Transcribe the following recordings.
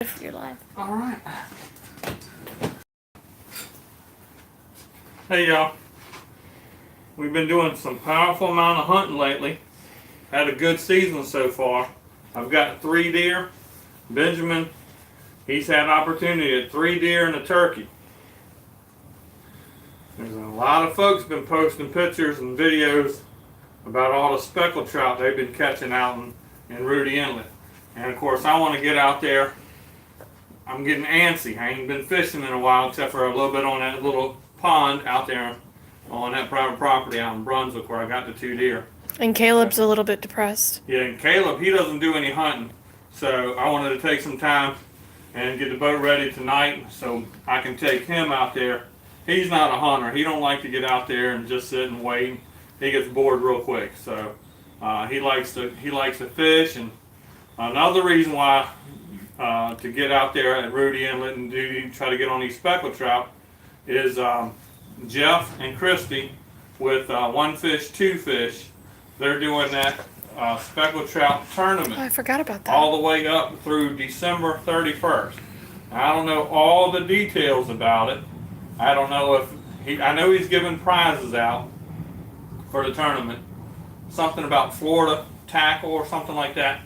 For your life. All right. Hey y'all. We've been doing some powerful amount of hunting lately. Had a good season so far. I've got 3 deer. Benjamin, he's had opportunity at 3 deer and a turkey. There's a lot of folks been posting pictures and videos about all the speckled trout they've been catching out in Rudee Inlet. And of course I want to get out there. I'm getting antsy. I ain't been fishing in a while except for a little bit on that little pond out there on that private property out in Brunswick where I got the 2 deer. And Caleb's a little bit depressed. Yeah, and Caleb, he doesn't do any hunting. So I wanted to take some time and get the boat ready tonight so I can take him out there. He's not a hunter. He don't like to get out there and just sit and wait. He gets bored real quick. So he likes to fish. And another reason why to get out there at Rudee Inlet and try to get on these speckled trout is Jeff and Christy with One Fish, Two Fish. They're doing that speckled trout tournament. Oh, I forgot about that. All the way up through December 31st. I don't know all the details about it. I don't know if I know he's giving prizes out for the tournament. Something about Florida Tackle or something like that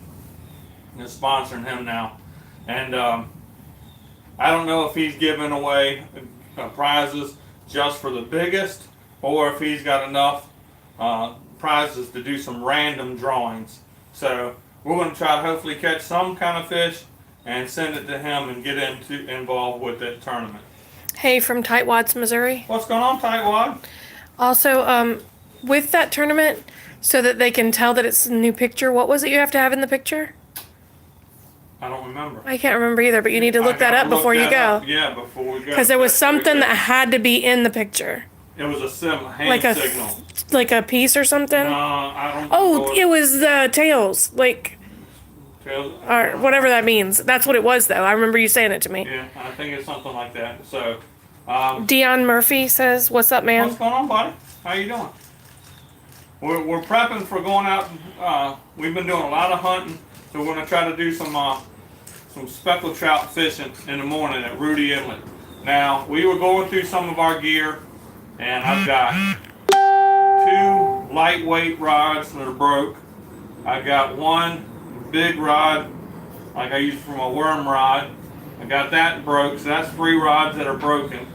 is sponsoring him now. And I don't know if he's giving away prizes just for the biggest or if he's got enough prizes to do some random drawings. So we're going to try to hopefully catch some kind of fish and send it to him and get involved with that tournament. Hey, from Tightwads, Missouri. What's going on, Tightwad? Also, with that tournament, so that they can tell that it's a new picture, what was it you have to have in the picture? I don't remember. I can't remember either, but you need to look that up before you go. Yeah, before we go. Because there was something that had to be in the picture. It was a hand signal. Like a piece or something? No, I don't Oh, it was the tails. Or whatever that means. That's what it was, though. I remember you saying it to me. Yeah, I think it's something like that. So, Dion Murphy says, "What's up, man?" What's going on, buddy? How you doing? We're prepping for going out. We've been doing a lot of hunting, so we're going to try to do some speckled trout fishing in the morning at Rudee Inlet. Now, we were going through some of our gear, and I've got 2 lightweight rods that are broke. I got 1 big rod, like I use for my worm rod. I got that broke, so that's 3 rods that are broken.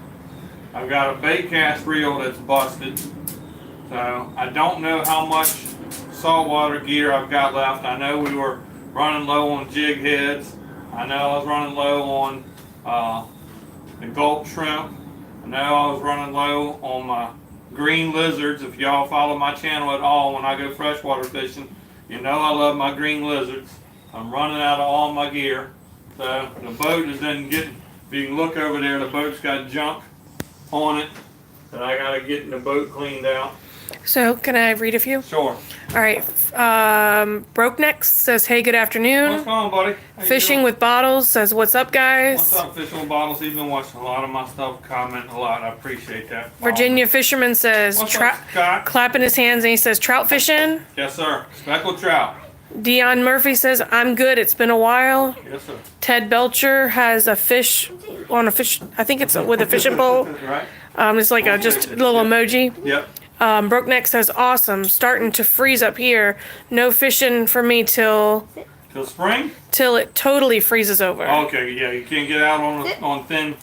I've got a bait cast reel that's busted. So I don't know how much saltwater gear I've got left. I know we were running low on jig heads. I know I was running low on the gulp shrimp. I know I was running low on my green lizards. If y'all follow my channel at all when I go freshwater fishing, you know I love my green lizards. I'm running out of all my gear. So the boat is then getting, if you can look over there, the boat's got junk on it that I got to get in the boat cleaned out. So, can I read a few? Sure. All right. Broke Necks says, "Hey, good afternoon." What's going on, buddy? Fishing with Bottles says, "What's up, guys?" What's up, Fishing with Bottles? He's been watching a lot of my stuff, commenting a lot. I appreciate that. Virginia Fisherman says, What's up, Scott? clapping his hands, and he says, "Trout fishing." Yes, sir. Speckled trout. Dion Murphy says, "I'm good. It's been a while." Yes, sir. Ted Belcher has a fish on a fish. I think it's with a fishing pole. Right. It's like just a little emoji. Yep. Broke Neck says, "Awesome. Starting to freeze up here. No fishing for me till spring? Till it totally freezes over." Okay, yeah, you can't get out on thin.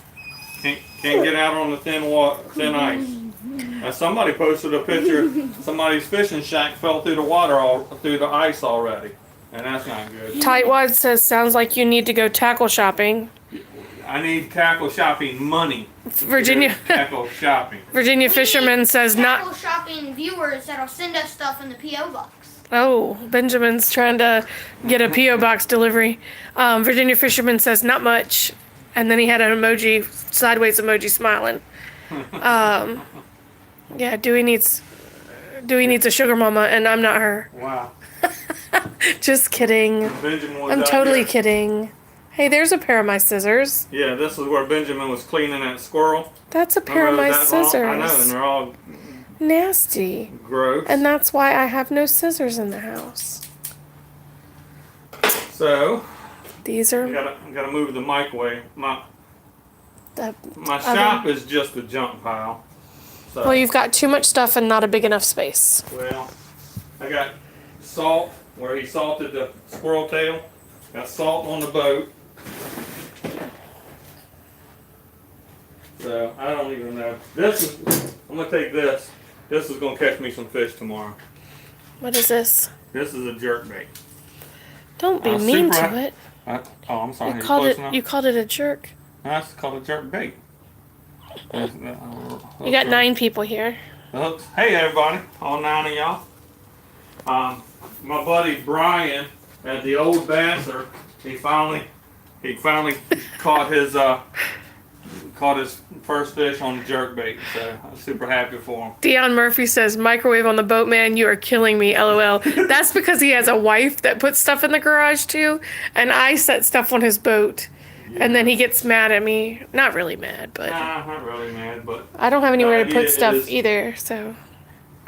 Can't get out on the thin ice. Somebody posted a picture. Somebody's fishing shack fell through the water through the ice already, and that's not good. Tightwad says, "Sounds like you need to go tackle shopping." I need tackle shopping money. Virginia tackle shopping. Virginia Fisherman says, tackle shopping viewers that'll send us stuff in the P.O. box. Oh, Benjamin's trying to get a P.O. box delivery. Virginia Fisherman says, "Not much." And then he had an emoji, sideways emoji smiling. Yeah, Dewey needs a sugar mama, and I'm not her. Wow. Just kidding. I'm totally kidding. Hey, there's a pair of my scissors. Yeah, this is where Benjamin was cleaning that squirrel. That's a pair of my scissors. I know, and they're all nasty. Gross. And that's why I have no scissors in the house. So, These I are gotta move the microwave. My the shop is just a junk pile. So, well, you've got too much stuff and not a big enough space. well, I got salt where he salted the squirrel tail. Got salt on the boat. So I don't even know. I'm gonna take this. This is gonna catch me some fish tomorrow. What is this? This is a jerkbait. Don't be mean to it. I'm sorry. You called it a jerk. That's called a jerkbait. You got 9 people here. Hooks. Hey everybody, all 9 of y'all. My buddy Brian at the old Basser, he finally caught his first fish on the jerkbait. So I'm super happy for him. Dion Murphy says, "Microwave on the boat, man. You are killing me, LOL." That's because he has a wife that puts stuff in the garage too, and I set stuff on his boat. Yeah. And then he gets mad at me. Not really mad, but nah, not really mad, but I don't have anywhere to put stuff either. So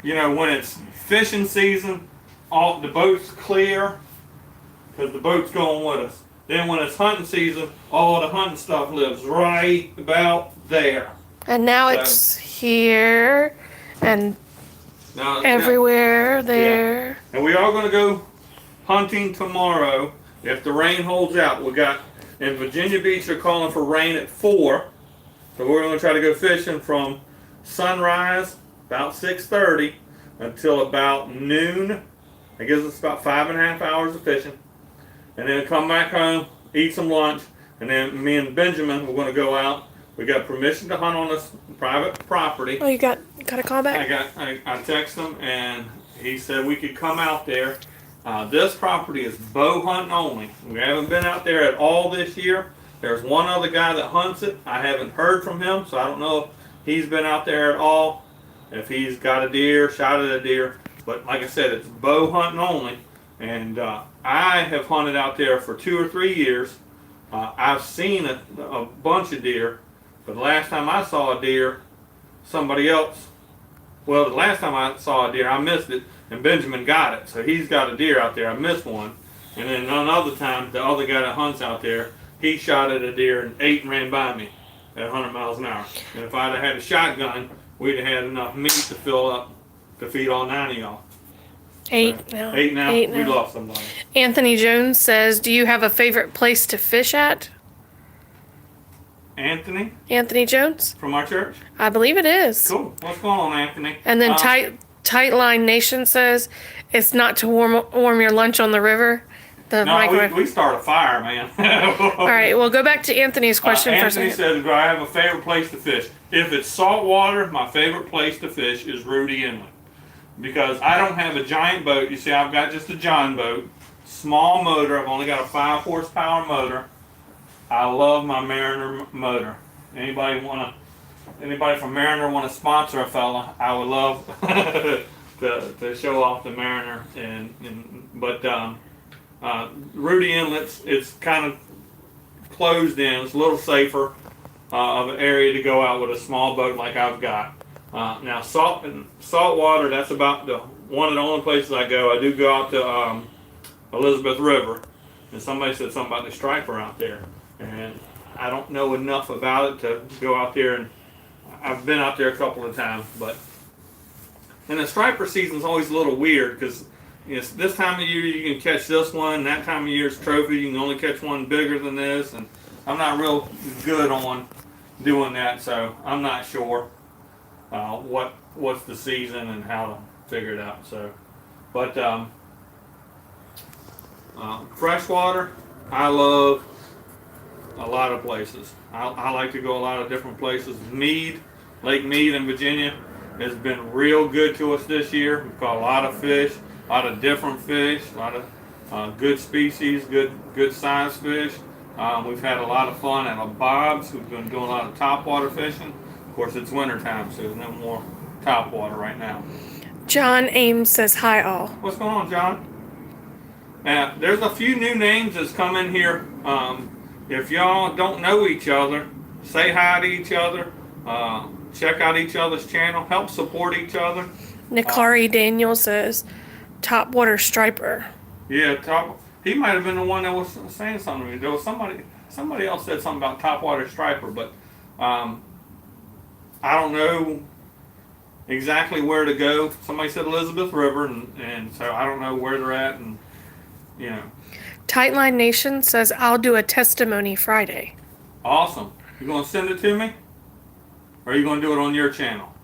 you know, when it's fishing season, all the boat's clear because the boat's going with us. Then when it's hunting season, all the hunting stuff lives right about there. And now it's here and everywhere there. Yeah. And we are going to go hunting tomorrow if the rain holds out. We got in Virginia Beach, they're calling for rain at 4. So we're going to try to go fishing from sunrise, about 6:30, until about noon. That gives us about 5.5 hours of fishing. And then come back home, eat some lunch, and then me and Benjamin, we're going to go out. We got permission to hunt on this private property. Oh, you got a call back? I texted him, and he said we could come out there. This property is bow hunting only. We haven't been out there at all this year. There's one other guy that hunts it. I haven't heard from him, so I don't know if he's been out there at all, if he's got a deer, shot at a deer. But like I said, it's bow hunting only. And I have hunted out there for 2 or 3 years. I've seen a bunch of deer, but the last time I saw a deer, somebody else, well, the last time I saw a deer, I missed it, and Benjamin got it. So he's got a deer out there. I missed one. And then another time, the other guy that hunts out there, he shot at a deer and ate and ran by me at 100 miles an hour. And if I'd have had a shotgun, we'd have had enough meat to fill up to feed all 9 of y'all. 8 now. 8 now? We lost somebody. Anthony Jones says, "Do you have a favorite place to fish at?" Anthony Jones? From our church? I believe it is. Cool. What's going on, Anthony? And then Tight Line Nation says, "It's not to warm your lunch on the river." We start a fire, man. All right, well, go back to Anthony's question for a second. Anthony says, "Do I have a favorite place to fish?" If it's salt water, my favorite place to fish is Rudee Inlet. Because I don't have a giant boat. You see, I've got just a John boat. Small motor. I've only got a 5 horsepower motor. I love my Mariner motor. Anybody from Mariner want to sponsor a fella? I would love to show off the Mariner. But Rudee Inlet's, it's kind of closed in. It's a little safer of an area to go out with a small boat like I've got. Now salt water, that's about one of the only places I go. I do go out to Elizabeth River, and somebody said something about the striper out there, and I don't know enough about it to go out there, and I've been out there a couple of times, and the striper season's always a little weird because this time of year you can catch this one, that time of year's trophy you can only catch one bigger than this, and I'm not real good on doing that, so I'm not sure what's the season and how to figure it out. So, but freshwater, I love a lot of places. I like to go a lot of different places. Lake Mead in Virginia has been real good to us this year. We've caught a lot of fish, a lot of different fish, a lot of good species, good size fish. We've had a lot of fun at a Bob's. We've been doing a lot of topwater fishing. Of course, it's winter time, so there's no more topwater right now. John Ames says, "Hi all." What's going on, John? Now, there's a few new names that's come in here. If y'all don't know each other, say hi to each other. Check out each other's channel. Help support each other. Nikari Daniel says, "Topwater striper." Yeah, He might have been the one that was saying something to me. There was somebody else said something about topwater striper, but I don't know exactly where to go. Somebody said Elizabeth River, and so I don't know where they're at, and you know. Tightline Nation says, I'll do a testimony Friday. Awesome. You gonna send it to me? Or are you gonna do it on your channel?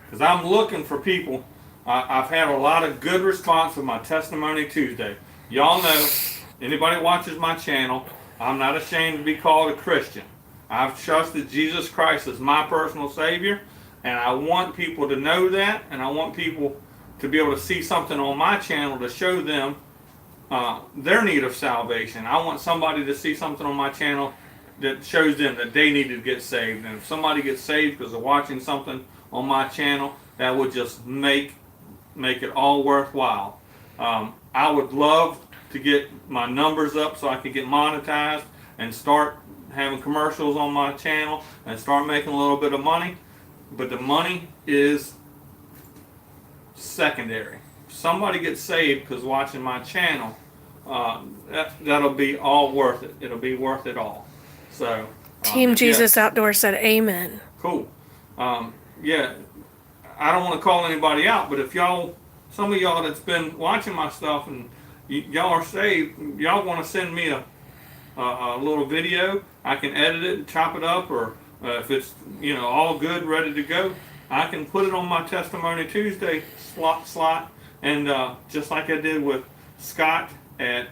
Because I'm looking for people. I've had a lot of good response with my Testimony Tuesday. Y'all know, anybody that watches my channel, I'm not ashamed to be called a Christian. I've trusted Jesus Christ as my personal Savior, and I want people to know that, and I want people to be able to see something on my channel to show them their need of salvation. I want somebody to see something on my channel that shows them that they need to get saved. And if somebody gets saved because they're watching something on my channel, that would just make it all worthwhile. I would love to get my numbers up so I could get monetized and start having commercials on my channel and start making a little bit of money. But the money is secondary. If somebody gets saved because watching my channel, that'll be all worth it. It'll be worth it all. So Team Jesus Outdoor said amen. Cool. Yeah, I don't want to call anybody out, but if some of y'all that's been watching my stuff and y'all are saved, y'all want to send me a little video, I can edit it and chop it up, or if it's all good, ready to go, I can put it on my Testimony Tuesday slot, and just like I did with Scott at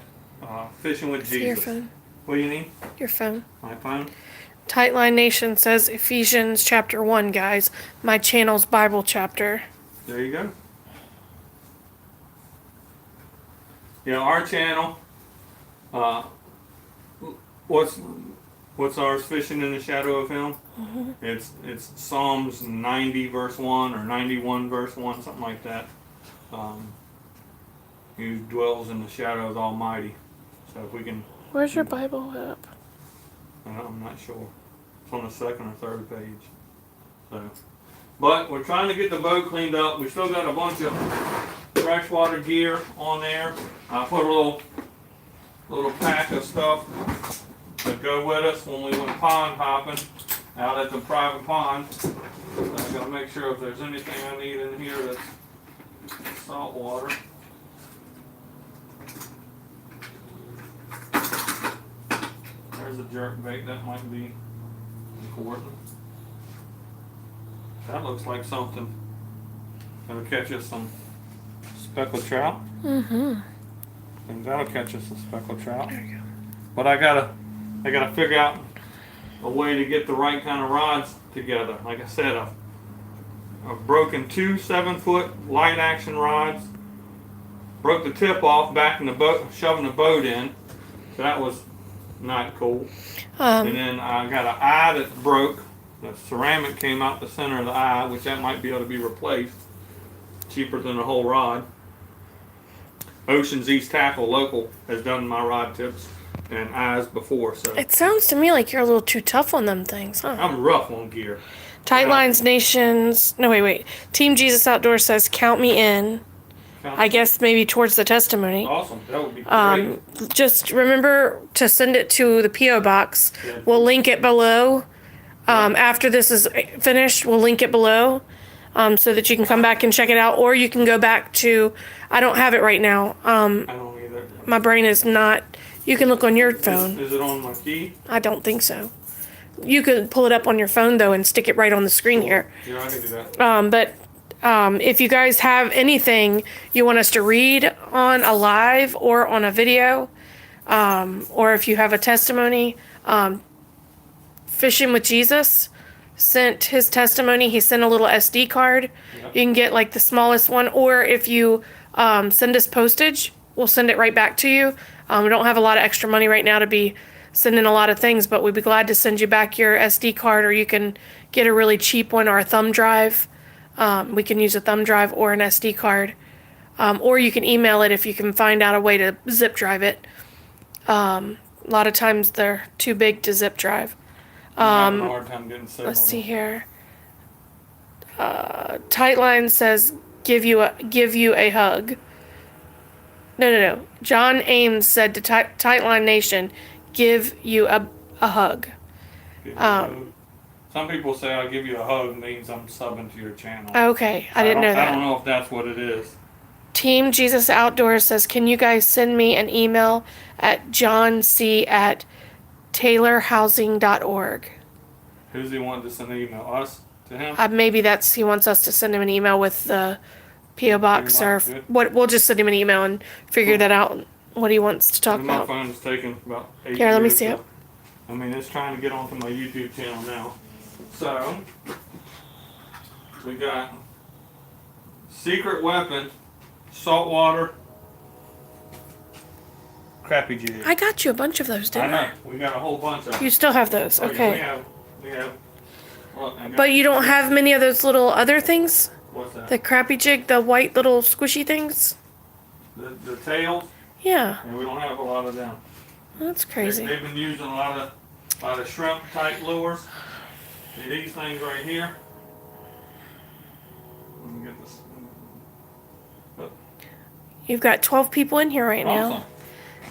Fishing with Jesus. Your phone. What do you need? Your phone. My phone? Tightline Nation says Ephesians chapter 1, guys. My channel's Bible chapter. There you go. Our channel, what's ours? Fishing in the Shadow of Him. Mm-hmm. It's Psalms 90 verse 1 or 91 verse 1, something like that. Who dwells in the shadow of the Almighty. So if we can... Where's your Bible app? I'm not sure. It's on the second or third page. So, but we're trying to get the boat cleaned up. We still got a bunch of freshwater gear on there. I put a little pack of stuff to go with us when we went pond hopping out at the private pond. I gotta make sure if there's anything I need in here that's salt water. There's a jerk bait that might be important. That looks like something that'll catch us some speckled trout. Mm-hmm. And that'll catch us some speckled trout. There you go. But I gotta figure out a way to get the right kind of rods together. Like I said, I've broken 2 7-foot light action rods. Broke the tip off back in the boat, shoving the boat in. So that was not cool. And then I got an eye that broke. The ceramic came out the center of the eye, which that might be able to be replaced. Cheaper than the whole rod. Ocean's East Tackle Local has done my rod tips and eyes before. So it sounds to me like you're a little too tough on them things, huh? I'm rough on gear. Tightlines Nations. No, wait. Team Jesus Outdoor says, count me in. I guess maybe towards the testimony. Awesome. That would be great. Just remember to send it to the P.O. box. Yeah. We'll link it below. After this is finished, we'll link it below so that you can come back and check it out. Or you can go back to... I don't have it right now. I don't either. My brain is not... You can look on your phone. Is it on my key? I don't think so. You can pull it up on your phone, though, and stick it right on the screen here. Yeah, I can do that. But... if you guys have anything you want us to read on a live or on a video, or if you have a testimony, Fishing with Jesus sent his testimony. He sent a little SD card. Yep. You can get like the smallest one, or if you send us postage, we'll send it right back to you. We don't have a lot of extra money right now to be sending a lot of things, but we'd be glad to send you back your SD card, or you can get a really cheap one or a thumb drive. We can use a thumb drive or an SD card. Or you can email it if you can find out a way to zip drive it. A lot of times they're too big to zip drive. I'm having a hard time getting signal. Let's see here. Tightline says give you a hug. No. John Ames said to Tightline Nation, give you a hug. Give you a hug. Some people say I'll give you a hug means I'm subbing to your channel. Okay, I didn't know that. I don't know if that's what it is. Team Jesus Outdoors says, can you guys send me an email at johnc@taylorhousing.org? Who's he wanting to send an email? Us to him? Maybe he wants us to send him an email with the P.O. box, or what? We'll just send him an email and figure that out, what he wants to talk about. My phone's taking about 8 Here, years. let me see it. I mean, it's trying to get onto my YouTube channel now. So, we got secret weapon, saltwater, crappy jig. I got you a bunch of those, didn't I? know. We got a whole bunch of them. You still have those, Oh, yeah, okay. we have. Look, But you don't have many of those little other things? What's that? The crappy jig, the white little squishy things? The tails? Yeah, And we don't have a lot of them. that's crazy. They've been using a lot of shrimp type lures. See these things right here. Let me get this. You've got 12 people in here right now. Awesome.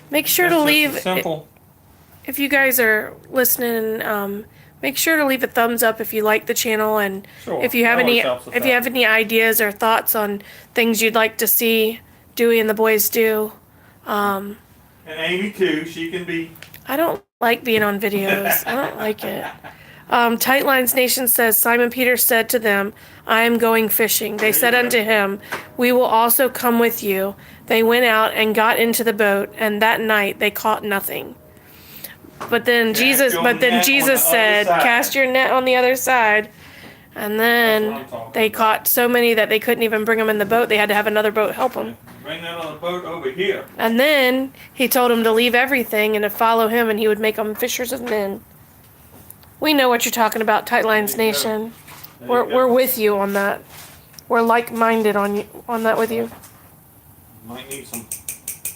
Make sure That's to just leave, a simple. if you guys are listening, make sure to leave a thumbs up if you like the channel, and Sure. if you have That always any helps us if you out. have any ideas or thoughts on things you'd like to see Dewey and the boys do. And Amy too. She can be. I don't like being on videos. I don't like it. Tight Lines Nation says, Simon Peter said to them, I am going fishing. They said unto him, we will also come with you. They went out and got into the boat, and that night they caught nothing. But then Jesus said, cast your net on the other side. And then they caught so many that they couldn't even bring them in the boat. They had to have another boat help them. Bring that on the boat over here. And then he told them to leave everything and to follow him, and he would make them fishers of men. We know what you're talking about, Tight Lines Nation. We're with you on that. We're like-minded on that with you. Might need some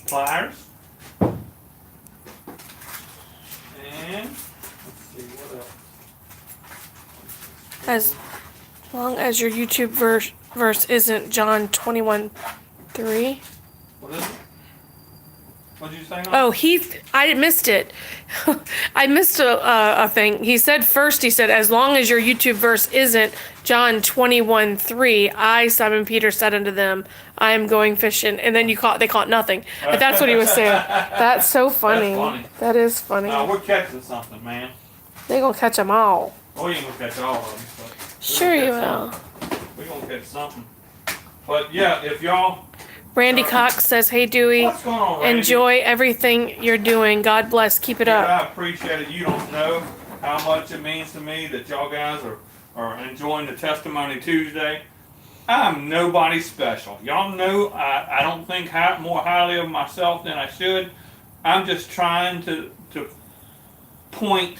pliers. And let's see what else. As long as your YouTube verse isn't John 21:3. What is it? What did you say? Oh, I missed it. I missed a thing. He said, as long as your YouTube verse isn't John 21:3, I, Simon Peter, said unto them, I am going fishing. And then they caught nothing. But that's what he was saying. That's so funny. That's funny. That is funny. No, we're catching something, man. They're going to catch them all. Oh, you ain't gonna catch all of them. But Sure you will. We're gonna catch something. But yeah, if y'all. Randy Cox says, hey, Dewey, What's going on, Randy? enjoy everything you're doing. God bless. Keep it up. I appreciate it. You don't know how much it means to me that y'all guys are enjoying the Testimony Tuesday. I'm nobody special. Y'all know I don't think more highly of myself than I should. I'm just trying to point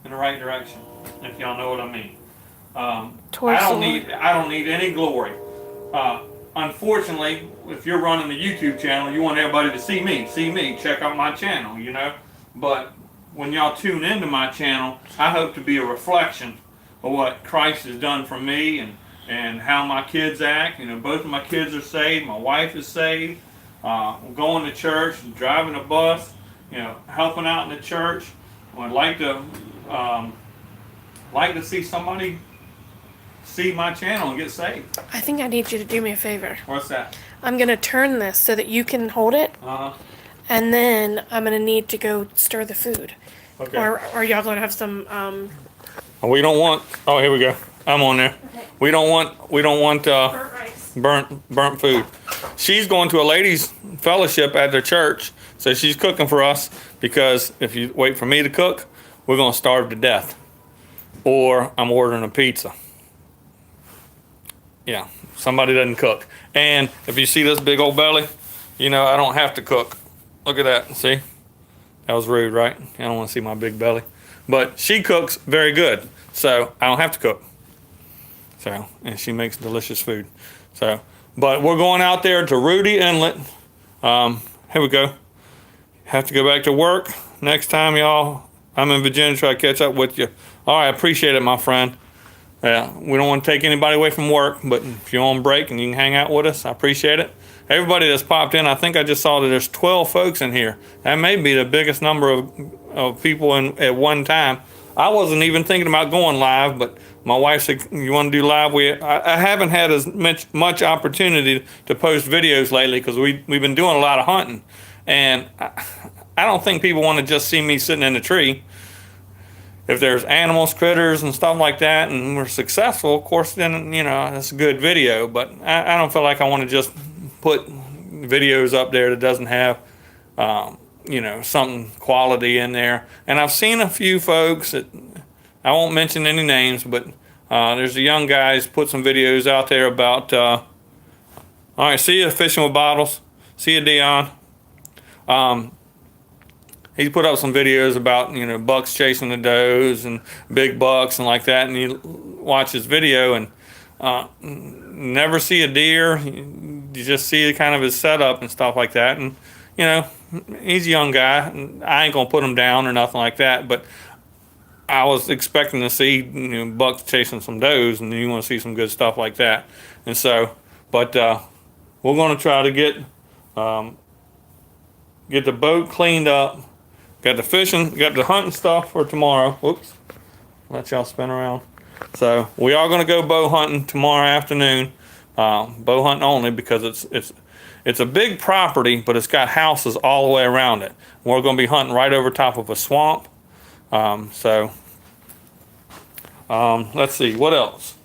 in the right direction, if y'all know what I mean. I don't need any glory. Unfortunately, if you're running the YouTube channel, you want everybody to see me, check out my channel, you know. But when y'all tune into my channel, I hope to be a reflection of what Christ has done for me and how my kids act. You know, both of my kids are saved, my wife is saved. I'm going to church, driving a bus, you know, helping out in the church. I'd like to see somebody see my channel and get saved. I think I need you to do me a favor. What's that? I'm going to turn this so that you can hold it. And then I'm going to need to go stir the food. Okay. Or are y'all going to have some... We don't want... Oh, here we go. I'm on there. Okay. We don't want burnt rice. burnt food. She's going to a ladies' fellowship at their church, so she's cooking for us, because if you wait for me to cook, we're going to starve to death. Or I'm ordering a pizza. Yeah, somebody doesn't cook. And if you see this big old belly, you know I don't have to cook. Look at that, see? That was rude, right? I don't want to see my big belly. But she cooks very good, so I don't have to cook. So, and she makes delicious food. So, but we're going out there to Rudee Inlet. Here we go. Have to go back to work. Next time, y'all, I'm in Virginia, try to catch up with you. All right, I appreciate it, my friend. Yeah, we don't want to take anybody away from work, but if you're on break and you can hang out with us, I appreciate it. everybody that's popped in, I think I just saw that there's 12 folks in here. That may be the biggest number of people at one time. I wasn't even thinking about going live, but my wife said, you want to do live? I haven't had as much opportunity to post videos lately because we've been doing a lot of hunting. And I don't think people want to just see me sitting in a tree. If there's animals, critters, and stuff like that, and we're successful, of course, then, you know, that's a good video. But I don't feel like I want to just put videos up there that doesn't have, you know, something quality in there. And I've seen a few folks that, I won't mention any names, but there's a young guy who's put some videos out there about, all right, see you fishing with bottles. See you, Dion. He put up some videos about, you know, bucks chasing the does and big bucks and like that. And you watch his video and never see a deer. You just see kind of his setup and stuff like that. And, you know, he's a young guy. I ain't going to put him down or nothing like that. But I was expecting to see, you know, bucks chasing some does, and you want to see some good stuff like that. And so, but we're going to try to get the boat cleaned up. Got the fishing, got the hunting stuff for tomorrow. Whoops, let y'all spin around. So we are going to go bow hunting tomorrow afternoon. Bow hunting only because it's a big property, but it's got houses all the way around it. We're going to be hunting right over top of a swamp. Let's see what else.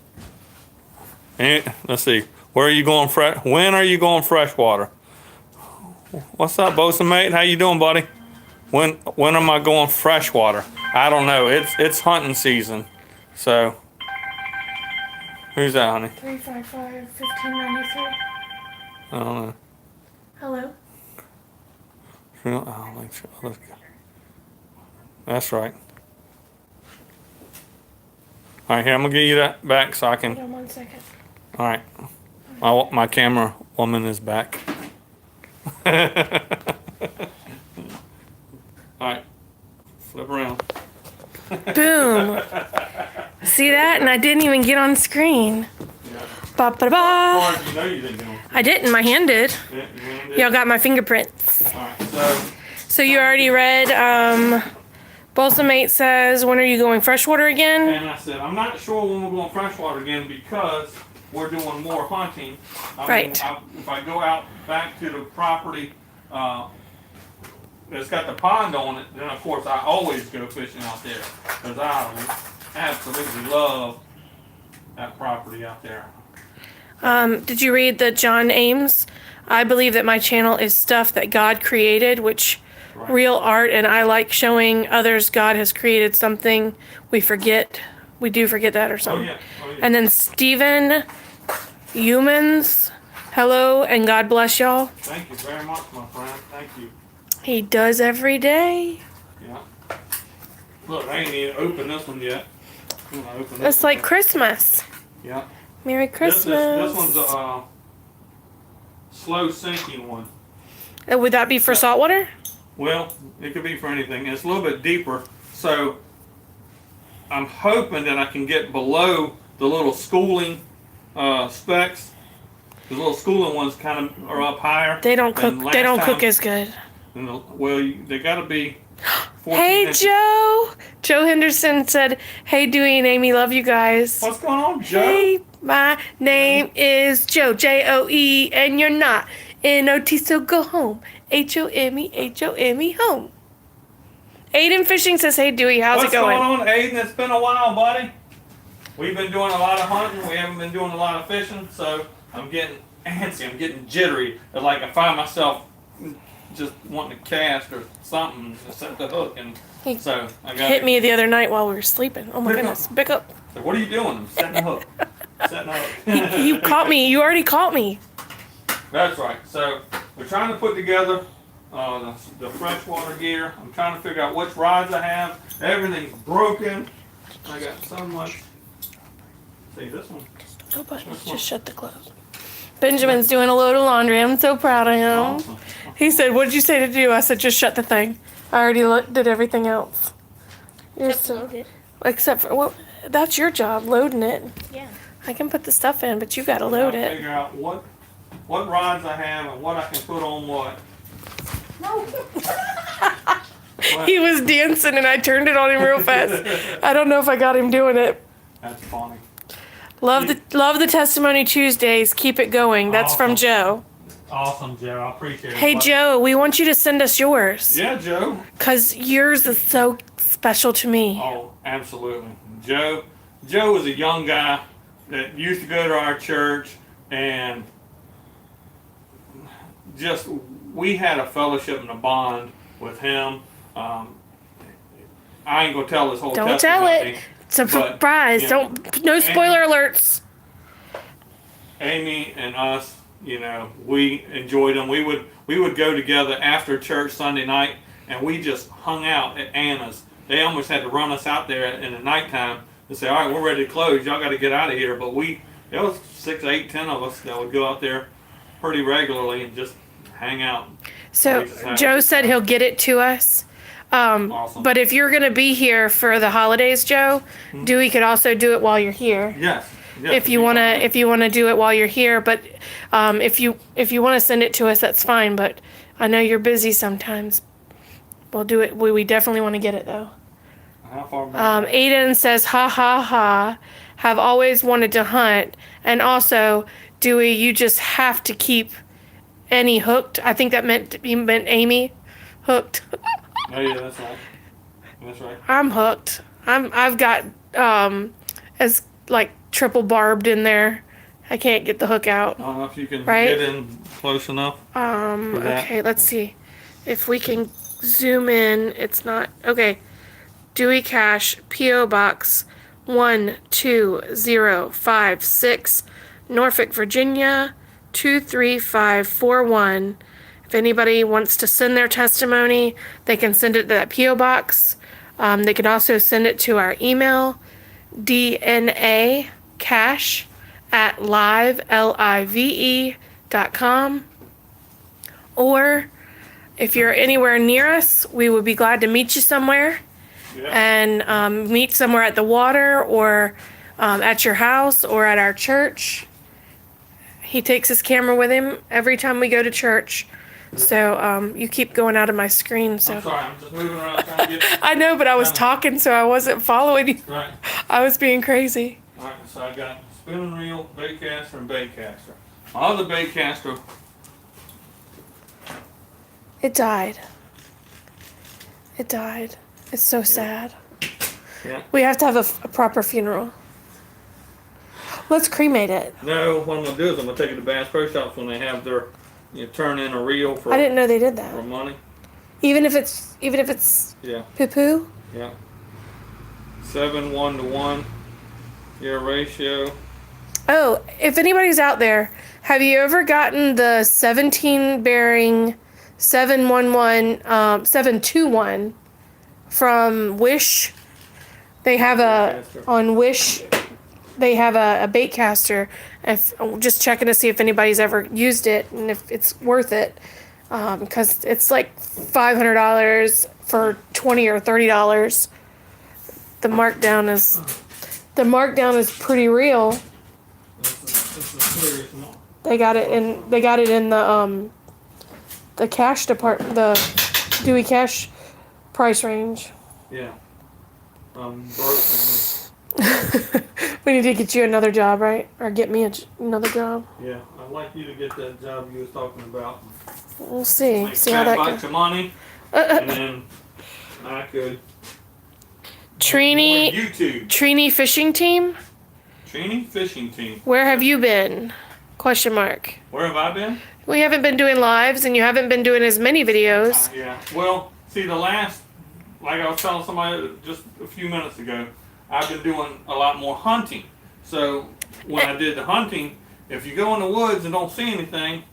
Let's see. Where are you going when are you going freshwater? What's up, bosun mate? How you doing, buddy? When am I going freshwater? I don't know. It's hunting season. So who's that, honey? 355-1593. I don't know. Hello. That's right. All right, here, I'm gonna give you that back so I can. Hold on 1 second. All right, my camera woman is back. All right, flip around. Boom. See that? And I didn't even get on screen. Yeah. Ba ba ba. You know you didn't do it. I didn't. My hand did. Yeah, your hand did? Y'all got my fingerprints. All right, So you already read. Bosun mate says, when are you going freshwater again? and I said, I'm not sure when we're going freshwater again because we're doing more hunting. Right. If I go out back to the property that's got the pond on it, then of course I always go fishing out there because I absolutely love that property out there. Did you read the John Ames? I believe that my channel is stuff that God created, which Right. real art, and I like showing others God has created something. We do forget that or something. Oh yeah. And then Stephen Humans, hello and God bless y'all. Thank you very much, my friend. Thank you. He does every day. Yeah. Look, I ain't even opened this one yet. I'm gonna open this It's like one. Christmas. Yeah. Merry Christmas. This one's a slow sinking one. Would that be for saltwater? Well, it could be for anything. It's a little bit deeper, so I'm hoping that I can get below the little schooling specks. The little schooling ones kind of are up higher. They don't cook. than They don't last cook time. as good. They got to be 14 Hey inches. Joe. Joe Henderson said, "Hey Dewey and Amy, love you guys." What's going on, Joe? Hey, my name is Joe, Joe, and you're not Not, so go home. Home, home. Aiden Fishing says, hey Dewey, how's What's it going? going on, Aiden? It's been a while, buddy. We've been doing a lot of hunting. We haven't been doing a lot of fishing, so I'm getting antsy. I'm getting jittery. It's like I find myself just wanting to cast or something to set the hook, and He so I got hit me the other night while we were sleeping. Oh my Pick goodness. up. Pick up. So what are you doing? I'm setting the hook. Setting the hook. You caught me. You already caught me. That's right. So we're trying to put together the freshwater gear. I'm trying to figure out which rods I have. Everything's broken. I got so much. See this one? No buttons. Just shut the close. Benjamin's doing a load of laundry. I'm so proud of him. Awesome. He said, what did you say to do? I said, just shut the thing. I already did everything else. You're so, except for, well, that's your job, loading it. Yeah. I can put the stuff in, but you gotta I'll load it. figure out what what rods I have and what I can put on what. No. What? He was dancing and I turned it on him real fast. I don't know if I got him doing it. That's funny. Love the Testimony Tuesdays. Keep it going. That's from Awesome. Joe. Awesome, Joe. I appreciate it. Hey, But- Joe, we want you to send us yours. Yeah, Joe. Because yours is so special to me. Oh, absolutely. Joe was a young guy that used to go to our church, and just we had a fellowship and a bond with him. I ain't gonna tell this whole Don't tell testimony. it. It's a but, surprise. yeah. Don't. No spoiler alerts. Amy and us, we enjoyed them. We would go together after church Sunday night, and we just hung out at Anna's. They almost had to run us out there in the nighttime and say, "All right, we're ready to close. Y'all got to get out of here." But there was 6, 8, 10 of us that would go out there pretty regularly and just hang out. So Joe said he'll get it to us. Awesome. But if you're gonna be here for the holidays, Joe, Dewey could also do it while you're here. Yes. If you wanna do it while you're here, but if you wanna send it to us, that's fine. But I know you're busy sometimes. We'll do it. We definitely want to get it though. How far back? Aiden says, "Ha ha ha! Have always wanted to hunt, and also, Dewey, you just have to keep Annie hooked." I think that meant Amy hooked. Oh yeah, that's right. That's right. I'm hooked. I've got as like triple barbed in there. I can't get the hook out. I don't know if you can Right? get in close enough. for that. Okay, let's see if we can zoom in. It's not okay. Dewey Cash, P.O. Box 12056, Norfolk, Virginia 23541. If anybody wants to send their testimony, they can send it to that P.O. Box. They can also send it to our email, dnacash@live.com. Or if you're anywhere near us, we would be glad to meet you somewhere. Yeah. And meet somewhere at the water or at your house or at our church. He takes his camera with him every time we go to church. So you keep going out of my screen. So I'm sorry, I'm just moving around trying to get. I know, but I was talking, so I wasn't following you. Right. I was being crazy. All right. So I got spinning reel, baitcaster, and baitcaster. My other baitcaster. It died. It died. It's so sad. Yeah. We have to have a proper funeral. Let's cremate it. No, what I'm gonna do is I'm gonna take it to Bass Pro Shops when they have their, turn in a reel for I didn't know they did for that. money. Even if it's Yeah. poo poo. Yeah. 7:1 ratio. Oh, if anybody's out there, have you ever gotten the 17 bearing 721 from Wish? They have on Wish. They have a bait caster. If just checking to see if anybody's ever used it and if it's worth it, because it's like $500 for $20 or $30. The markdown is pretty real. This is serious. They got it in the cash department, the Dewey Cash price range. Yeah. Broke. We need to get you another job, right? Or get me another job. Yeah. I'd like you to get that job you was talking about. We'll see. Make See how that bucks goes. of money, and then I could. Trini, More YouTube. Trini Fishing Team. Trini fishing team. Where have you been? Question mark. Where have I been? We haven't been doing lives, and you haven't been doing as many videos. Yeah. Well, see, like I was telling somebody just a few minutes ago, I've been doing a lot more hunting. So when I did the hunting, if you go in the woods and don't see anything,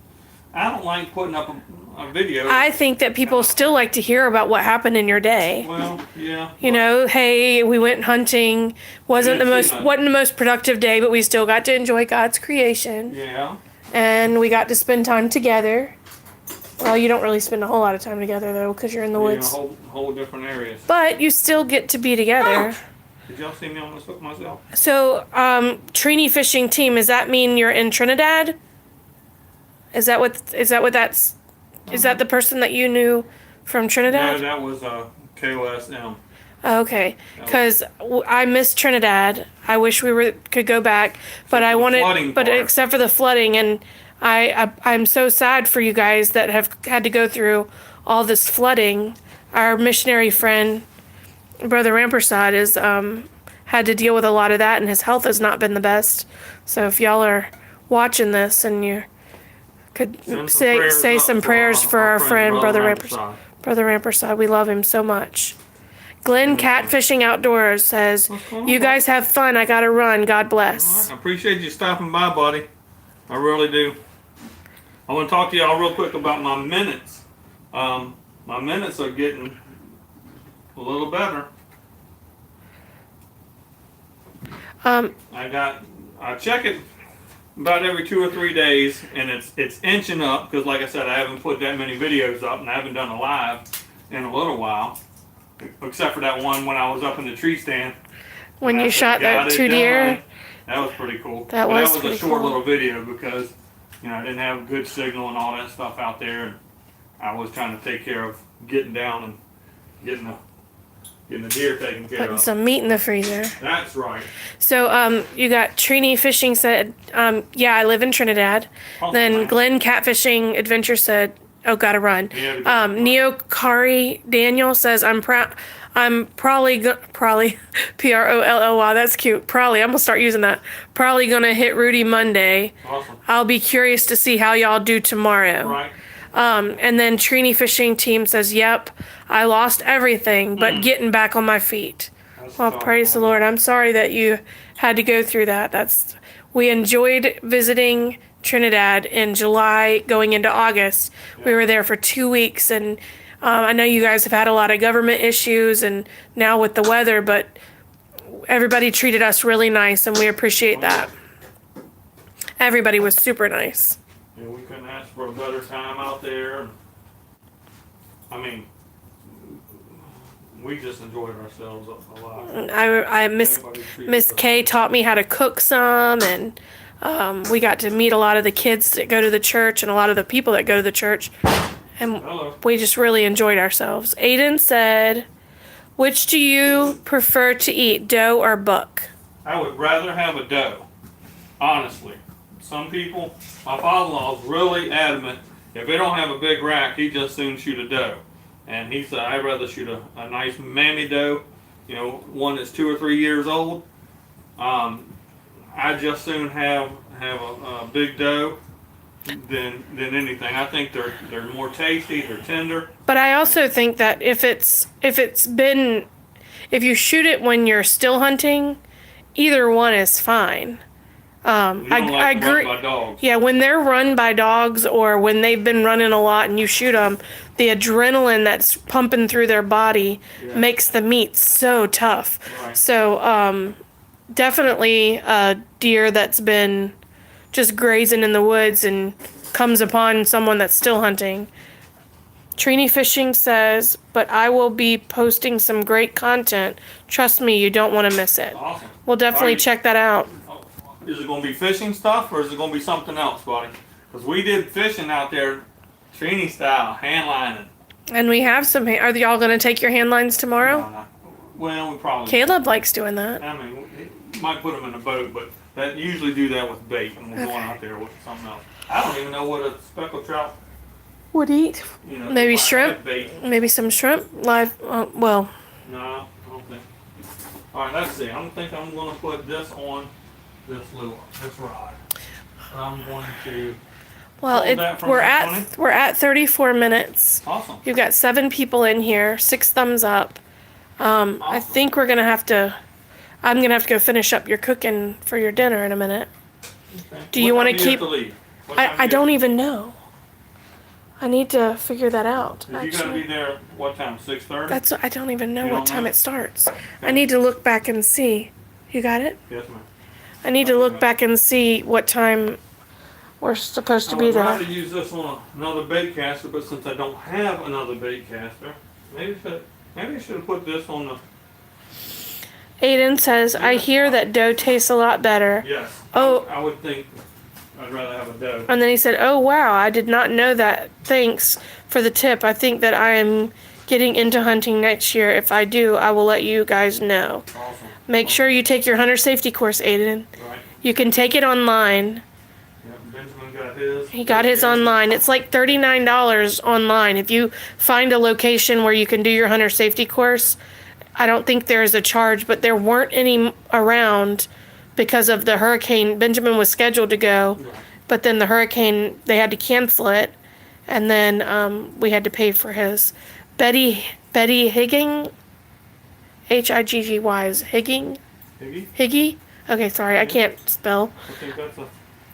I don't like putting up a video. I think that people still like to hear about what happened in your day. Well, yeah. You know, hey, we went hunting. Wasn't the Didn't see most productive day, but we still got to enjoy God's creation, Yeah. and we got to spend time together. Well, you don't really spend a whole lot of time together though, because you're in the In a woods. whole different areas. But you still get to be together. Did y'all see me on this hook myself? So, Trini Fishing Team, does that mean you're in Trinidad? Is that that's? Is that the person that you knew from No, Trinidad? that was KOSM. Okay, because I miss Trinidad. I wish could go back, but I the wanted, flooding but part. except for the flooding, and I'm so sad for you guys that have had to go through all this flooding. Our missionary friend, Brother Rampersad, is had to deal with a lot of that, and his health has not been the best. So if y'all are watching this and you could say some prayers for our friend Brother Rampersad. Brother Rampersad, we love him so much. Glenn Catfishing Outdoors says, "You guys have fun. I gotta run. God bless." I appreciate you stopping by, buddy. I really do. I want to talk to y'all real quick about my minutes. My minutes are getting a little better. I check it about every 2 or 3 days, and it's inching up because, like I said, I haven't put that many videos up, and I haven't done a live in a little while, except for that one when I was up in the tree stand. When you shot that 2 deer. That was pretty cool. That was a short little video because I didn't have good signal and all that stuff out there, and I was trying to take care of getting down and getting the deer taken care Putting of. some meat in the freezer. That's right. So you got Trini Fishing said, yeah, I live in Trinidad. Awesome, Then man. Glenn Catfishing Adventure said, oh, gotta run. Yeah, Neo Kari Daniel says, I'm probably Prolly, that's cute. Probably, I'm gonna start using that. Probably gonna hit Rudee Monday. Awesome. I'll be curious to see how y'all do tomorrow. Right. And then Trini Fishing Team says, yep, I lost everything, but getting back on my feet. That's Well, tough, praise the man. Lord. I'm sorry that you had to go through that. We enjoyed visiting Trinidad in July going into August. Yeah. We were there for 2 weeks, and I know you guys have had a lot of government issues and now with the weather, but everybody treated us really nice, and we appreciate that. Everybody was super nice. Yeah, we couldn't ask for a better time out there. I mean, we just enjoyed ourselves a lot. I Miss Kay taught me how to cook some, and we got to meet a lot of the kids that go to the church and a lot of the people that go to the church, and Hello. we just really enjoyed ourselves. Aiden said, which do you prefer to eat, doe or buck? I would rather have a doe, honestly. Some people, my father-in-law is really adamant, if they don't have a big rack, he just soon shoot a doe. And he said, I'd rather shoot a nice mammy doe, one that's 2 or 3 years old. I just soon have a big doe than anything. I think they're more tasty, they're tender. But I also think that if you shoot it when you're still hunting, either one is fine. You don't I like them run agree. by dogs. Yeah, when they're run by dogs or when they've been running a lot and you shoot them, the adrenaline that's pumping through their body makes the meat so tough. Right. So definitely a deer that's been just grazing in the woods and comes upon someone that's still hunting. Trini Fishing says, but I will be posting some great content. Trust me, you don't want to miss it. Awesome. We'll definitely check that out. Is it going to be fishing stuff or is it going to be something else, buddy? Because we did fishing out there, Trini style, hand lining. And we have some. Are y'all going to take your hand lines tomorrow? No. Well, we probably. Caleb likes doing that. I mean, we might put them in a boat, but that usually do that with bait, and we're going out there with something else. I don't even know what a speckled trout. Would eat. Maybe like shrimp. bait. Maybe some shrimp. Live. Well. No, I don't think. All right, let's see. I don't think I'm going to put this on this rod. I'm going to. Well, hold that from we're the 20. at 34 minutes. Awesome. You've got 7 people in here. 6 thumbs up. I think we're gonna have to. I'm gonna have to go finish up your cooking for your dinner in a minute. Okay. Do you want to What time keep? do you have to leave? What time I do don't you- even know. I need to figure that out. You got to be Actually, there. What time? 6:30. I don't even know You what don't time know? it starts. I need to look back and see. You got it? Yes, ma'am. I need to look back and see what time we're supposed to I be would there. rather use this on another bait caster, but since I don't have another bait caster, maybe I should have put this on the. Aiden says, I hear that dough tastes a lot better. Yes. Oh. I would think I'd rather have a doe. And then he said, "Oh wow, I did not know that. Thanks for the tip. I think that I am getting into hunting next year. If I do, I will let you guys know. Awesome. Make sure you take your hunter safety course, Aiden. Right. You can take it online." Yep, Benjamin got his. He got his online. It's like $39 online. If you find a location where you can do your hunter safety course, I don't think there is a charge, but there weren't any around because of the hurricane. Benjamin was scheduled to go, but then the hurricane, they had to cancel it, and then we had to pay for his. Betty Higging, Higggy is Higging? Higgy? Higgy? Okay, sorry, I can't spell. I think that's a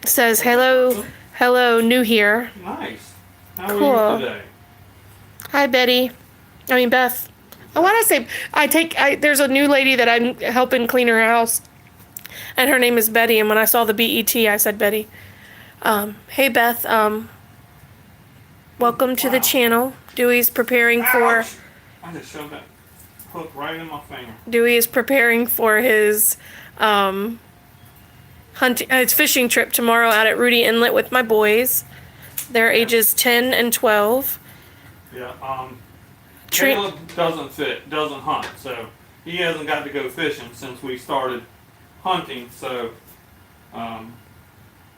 Says, hello, new here. nice. How Cool. are you today? Hi, Beth. Oh, why did I say, there's a new lady that I'm helping clean her house, and her name is Betty, and when I saw the BET, I said Betty. Hey, Beth, welcome to the channel. Dewey's preparing for... Ouch! I just shoved that hook right in my finger. Dewey is preparing for his, his fishing trip tomorrow out at Rudee Inlet with my boys. They're ages 10 and 12. Yeah, Caleb doesn't hunt, so he hasn't got to go fishing since we started hunting, so,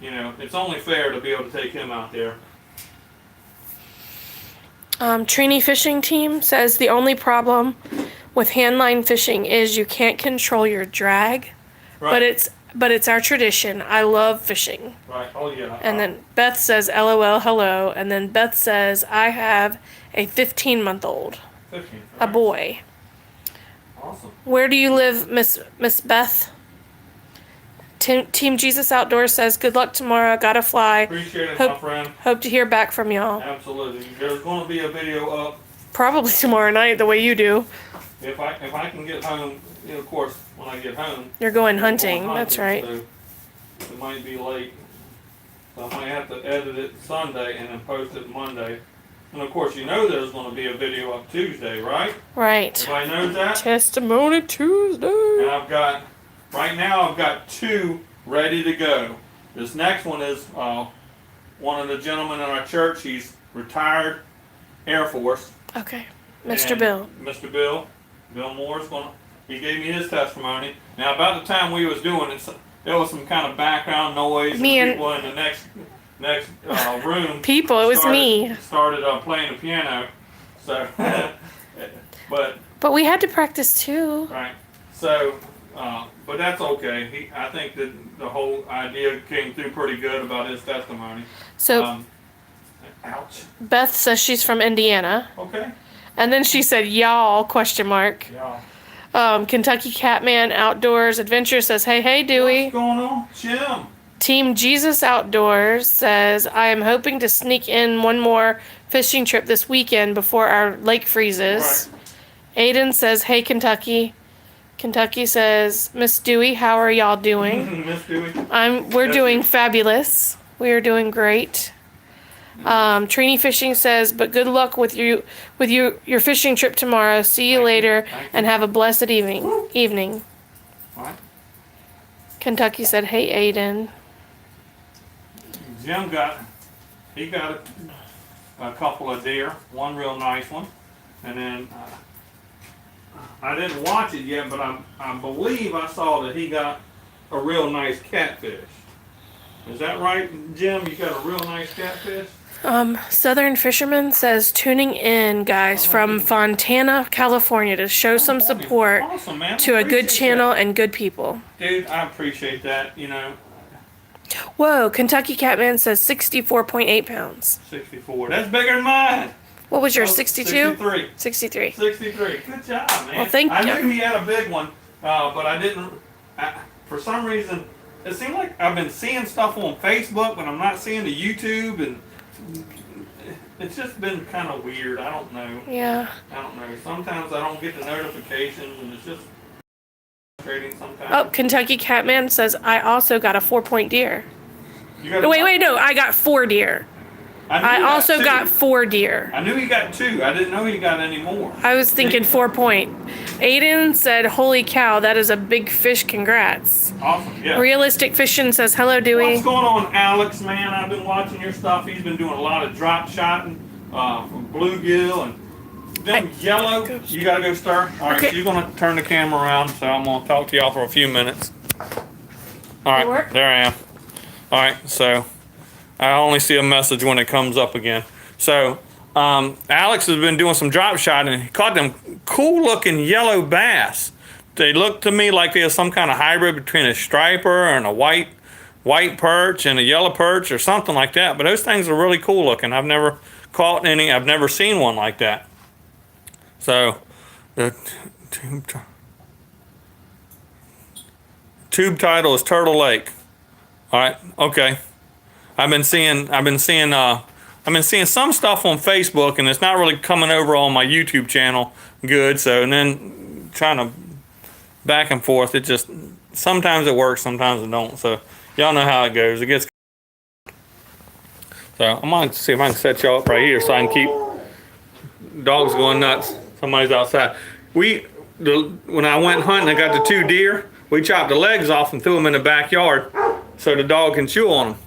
it's only fair to be able to take him out there. Trini Fishing Team says the only problem with handline fishing is you can't control your drag, Right. but it's our tradition. I love fishing. Right, oh yeah. And then Beth says, LOL, hello. And then Beth says, I have a 15-month-old, 15, a right. boy. Awesome. Where do you live, Miss Beth? Team Jesus Outdoors says, good luck tomorrow. Gotta fly. Appreciate it, my friend. Hope to hear back from y'all. Absolutely. There's going to be a video up Probably tomorrow night, the way you do. if I can get home. Of course, when I get home. You're going I'm hunting. going That's right. So it might be late. So I might have to edit it Sunday and then post it Monday. And of course, there's going to be a video up Tuesday, right? Right. Everybody knows that? Testimony Tuesday. And right now I've got 2 ready to go. This next one is one of the gentlemen in our church. He's retired Air Force. Okay. Mr. And Bill. Mr. Bill Moore's he gave me his testimony. Now about the time we was doing it, there was some kind of background noise. Me and people in the next room. It was me. Started playing the piano. So, But we had to practice too. right. So, but that's okay. I think that the whole idea came through pretty good about his testimony. So Ouch. Beth says she's from Indiana. Okay. And then she said, y'all, question mark. Yeah. Kentucky Catman Outdoors Adventure says, hey, Dewey. What's going on, Jim? Team Jesus Outdoors says, I am hoping to sneak in one more fishing trip this weekend before our lake freezes. Right. Aiden says, hey, Kentucky. Kentucky says, Miss Dewey, how are y'all doing? Miss Dewey. We're doing fabulous. We are doing great. Trini Fishing says, but good luck with your fishing trip tomorrow. See you later and have a blessed evening. Right. Kentucky said, hey, Aiden. Jim got a couple of deer, one real nice one, and then I didn't watch it yet, but I believe I saw that he got a real nice catfish. Is that right, Jim? You got a real nice catfish? Southern Fisherman says, tuning in, guys, from Fontana, California, to show some support Awesome, man. to a good Appreciate channel that. and good people. Dude, I appreciate that, Whoa, Kentucky Catman says 64.8 pounds. 64. That's bigger than mine. What was your Oh, 62? 63. 63. 63. Good job, man. Well, thank I you. knew he had a big one, but I didn't. For some reason, it seemed like I've been seeing stuff on Facebook, but I'm not seeing the YouTube, and it's just been kind of weird. I don't know. Yeah. I don't know. Sometimes I don't get the notifications, and it's just frustrating sometimes. Oh, Kentucky Catman says, I also got a 4-point deer. You got Wait, no, I got 4 deer. I also two. got 4 deer. I knew he got 2. I didn't know he got any more. I was thinking 4 point. Aiden said, "Holy cow, that is a big fish. Congrats." Awesome. Yeah. Realistic Fishing says, "Hello, Dewey." What's going on, Alex? Man, I've been watching your stuff. He's been doing a lot of drop shotting from bluegill and them yellow. You gotta go stir. All right, Okay. so you're gonna turn the camera around. So I'm gonna talk to y'all for a few minutes. All right, Work? there I am. All right, so I only see a message when it comes up again. So Alex has been doing some drop shotting and he caught them cool looking yellow bass. They look to me like they're some kind of hybrid between a striper and a white perch and a yellow perch or something like that. But those things are really cool looking. I've never caught any. I've never seen one like that. So the tube title is Turtle Lake. All right. Okay. I've been seeing some stuff on Facebook, and it's not really coming over on my YouTube channel good. So, and then trying to back and forth, it just sometimes it works, sometimes it don't. So, y'all know how it goes. It gets. So, I'm gonna see if I can set y'all up right here so I can keep dogs going nuts. Somebody's outside. When I went hunting, I got the 2 deer. We chopped the legs off and threw them in the backyard so the dog can chew on them.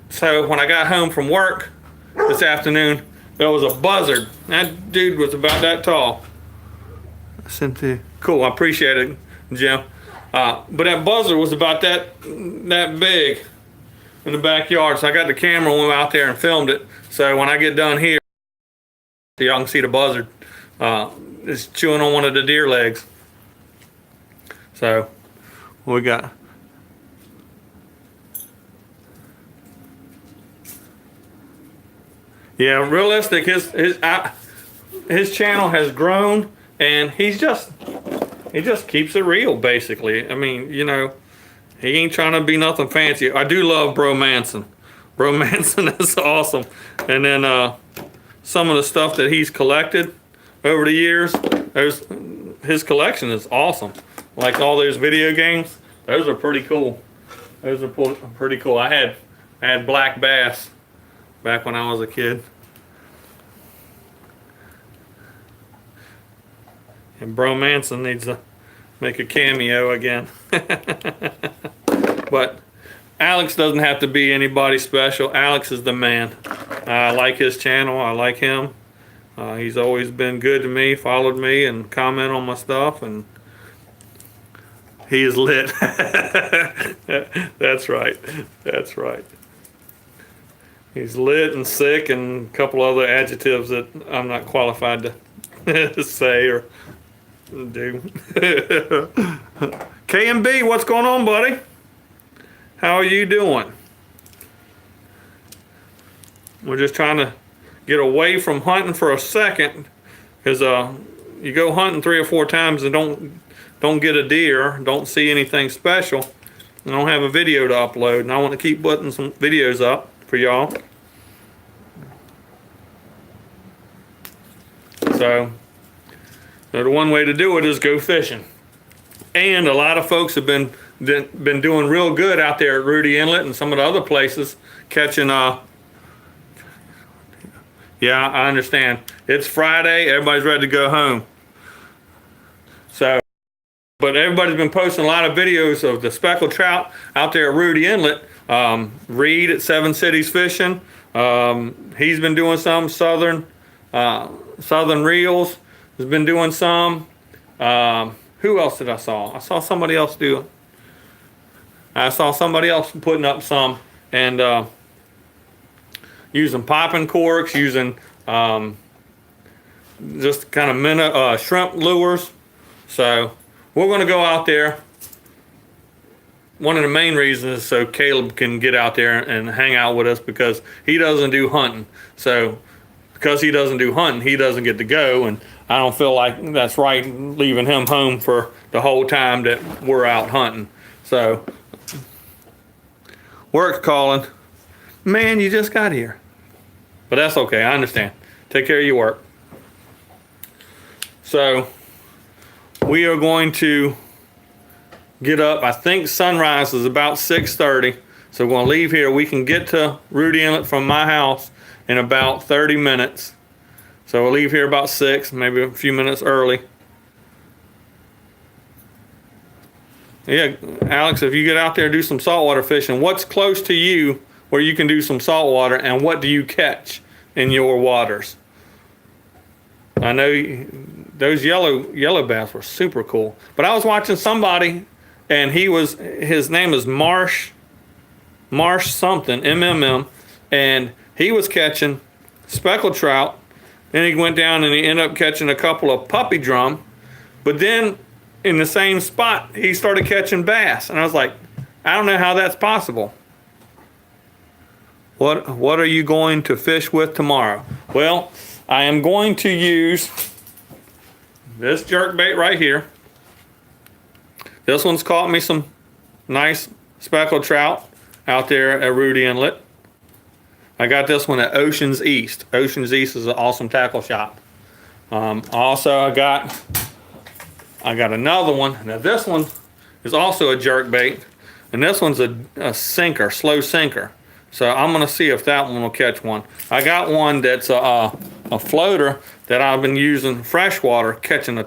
So when I got home from work this afternoon, there was a buzzard. That dude was about that tall. Cool, I appreciate it, Jim. But that buzzard was about that big in the backyard. So I got the camera and went out there and filmed it. So when I get done here, y'all can see the buzzard is chewing on one of the deer legs. So what we got? Yeah, realistic. His channel has grown, and he just keeps it real, basically. I mean, you know, he ain't trying to be nothing fancy. I do love Bro Manson. Bro Manson is awesome. And then some of the stuff that he's collected over the years, his collection is awesome. Like all those video games, those are pretty cool. Those are pretty cool. I had black bass back when I was a kid. And Bro Manson needs to make a cameo again. But Alex doesn't have to be anybody special. Alex is the man. I like his channel. I like him. He's always been good to me, followed me, and comment on my stuff, and he is lit. That's right. That's right. He's lit and sick and a couple other adjectives that I'm not qualified to say or do. KMB, what's going on, buddy? How are you doing? We're just trying to get away from hunting for a second, because you go hunting 3 or 4 times and don't get a deer, don't see anything special, and don't have a video to upload. And I want to keep putting some videos up for y'all. So the one way to do it is go fishing. And a lot of folks have been doing real good out there at Rudee Inlet and some of the other places catching yeah, I understand. It's Friday, everybody's ready to go home. So, but everybody's been posting a lot of videos of the speckled trout out there at Rudee Inlet. Reed at 7 Cities Fishing, he's been doing some. Southern Reels has been doing some. Who else did I saw? I saw somebody else do it. I saw somebody else putting up some, and using popping corks, using just kind of shrimp lures. So we're going to go out there. One of the main reasons is so Caleb can get out there and hang out with us, because he doesn't do hunting. So because he doesn't do hunting, he doesn't get to go, and I don't feel like that's right leaving him home for the whole time that we're out hunting. So work's calling. Man, you just got here. But that's okay, I understand. Take care of your work. So we are going to get up. I think sunrise is about 6:30. So we're gonna leave here. We can get to Rudee Inlet from my house in about 30 minutes. So we'll leave here about 6, maybe a few minutes early. Yeah, Alex, if you get out there, do some saltwater fishing. What's close to you where you can do some saltwater, and what do you catch in your waters? I know those yellow bass were super cool. But I was watching somebody, and his name is Marsh something, MMM, and he was catching speckled trout. Then he went down and he ended up catching a couple of puppy drum. But then in the same spot, he started catching bass. And I was like, I don't know how that's possible. What are you going to fish with tomorrow? Well, I am going to use this jerkbait right here. This one's caught me some nice speckled trout out there at Rudee Inlet. I got this one at Oceans East. Oceans East is an awesome tackle shop. Also, I got another one. Now this one is also a jerkbait, and this one's a sinker, slow sinker. So I'm gonna see if that one will catch one. I got one that's a floater that I've been using freshwater, catching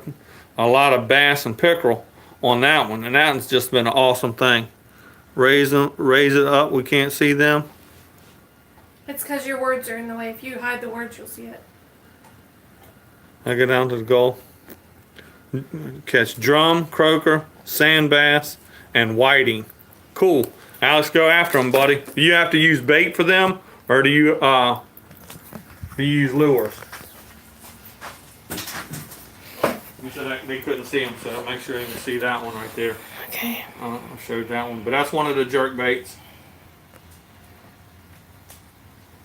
a lot of bass and pickerel on that one, and that one's just been an awesome thing. Raise it up. We can't see them. It's because your words are in the way. If you hide the words, you'll see it. I go down to the goal. Catch drum, croaker, sand bass, and whiting. Cool. Alex, go after them, buddy. Do you have to use bait for them, or do you use lures? You said they couldn't see them, so make sure you can see that one right there. Okay. I showed that one, but that's one of the jerk baits.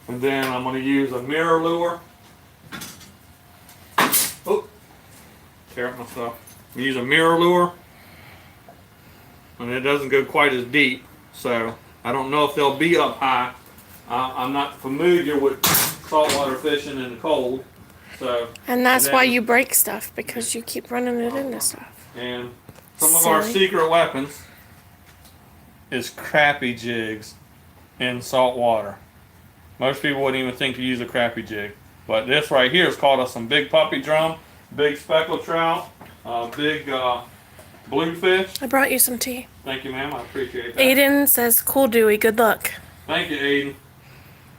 And then I'm going to use a mirror lure. Oh, tear up my stuff. I'm use a mirror lure, and it doesn't go quite as deep, so I don't know if they'll be up high. I'm not familiar with saltwater fishing in the cold, so. And that's why you break stuff, because you keep running it into stuff. And some of our secret weapons is crappie jigs in salt water. Most people wouldn't even think to use a crappie jig. But this right here has caught us some big puppy drum, big speckled trout, big bluefish. I brought you some tea. Thank you, ma'am. I appreciate that. Aiden says, cool, Dewey. Good luck. Thank you, Aiden.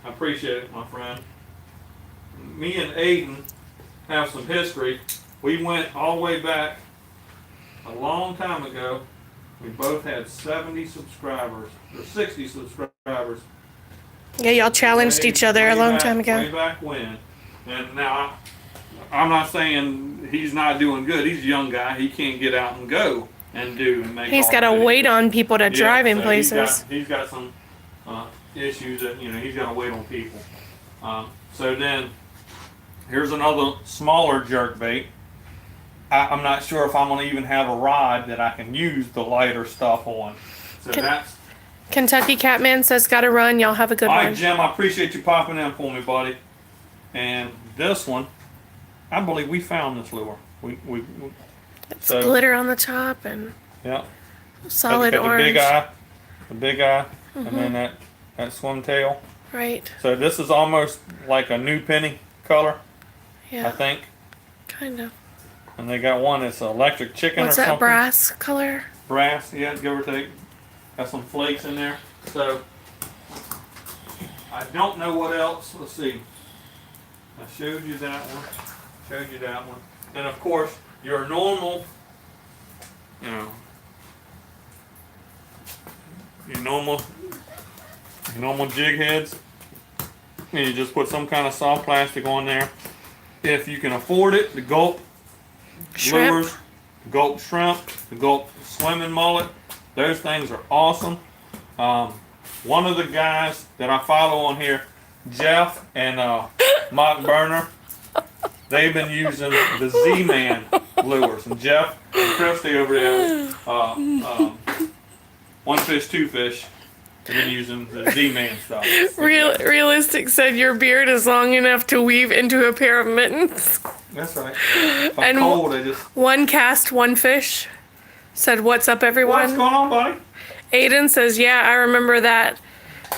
I appreciate it, my friend. Me and Aiden have some history. We went all the way back a long time ago. We both had 70 subscribers, or 60 subscribers. Yeah, y'all challenged each other a long time ago. Way back when. And now, I'm not saying he's not doing good. He's a young guy. He can't get out and go and do and make. He's got to wait on people to drive in places. He's got some issues that, he's got to wait on people. So then, here's another smaller jerkbait. I'm not sure if I'm going to even have a rod that I can use the lighter stuff on. So that's. Kentucky Catman says, gotta run. Y'all have a good one. All right, Jim, I appreciate you popping in for me, buddy. And this one, I believe we found this lure. It's glitter on the top and solid orange. The big eye, and then that swim tail. Right. So this is almost like a new penny color, I think. Kind of. And they got one that's electric chicken What's or something. that, brass color? Brass, yeah, give or take. Got some flakes in there. So, I don't know what else. Let's see. I showed you that one. And of course, your normal, your normal jig heads. And you just put some kind of soft plastic on there. If you can afford it, the Gulp lures, the Gulp shrimp, the Gulp swimming mullet. Those things are awesome. One of the guys that I follow on here, Jeff and Mock Burner, they've been using the Z-Man lures. And Jeff and Christy over there, One Fish, Two Fish, have been using the Z-Man stuff. Realistic said your beard is long enough to weave into a pair of mittens. That's right. If I'm cold, I just... One cast, one fish. Said, what's up, everyone? What's going on, buddy? Aiden says, yeah, I remember that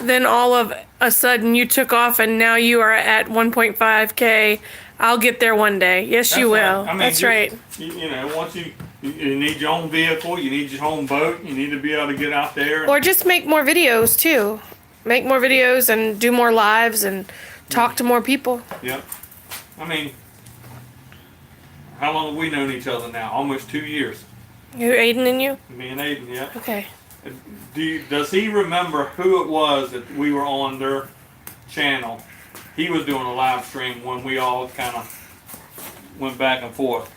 then all of a sudden you took off and now you are at 1.5K. I'll get there one day. Yes, you That's will. right. I mean, That's just, right. You know, once you need your own vehicle, you need your own boat, you need to be able to get out there. Or just make more videos too. Make more videos and do more lives and talk to more people. Yep. I mean, how long have we known each other now? Almost 2 years. You, Aiden and you? Me and Aiden, yeah. Okay. Does he remember who it was that we were on their channel? He was doing a live stream when we all kind of went back and forth.